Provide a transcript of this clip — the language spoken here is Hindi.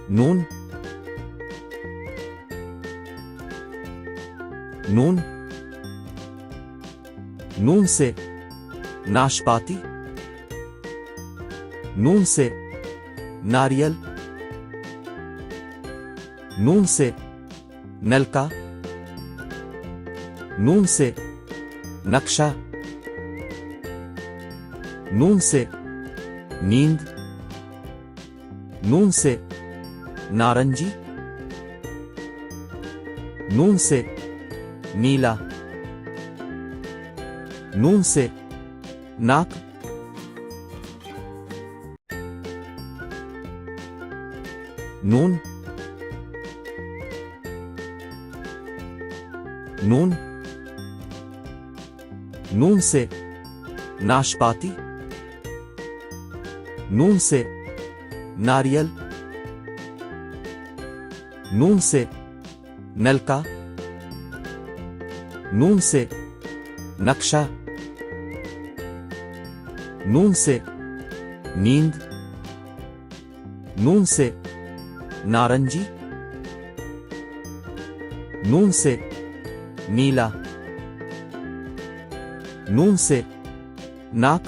नून, नून, नून से नाशपाती, नून से नारियल, नून से नलका, नून से नक्शा, नून से नींद, नून से नारंगी, नून से नीला, नून से नाक, नून, नून, नून से नाशपाती, नून से नारियल, नून से नलका, नून से नक्शा, नून से नींद, नून से नारंगी, नून से नीला, नून से नाक,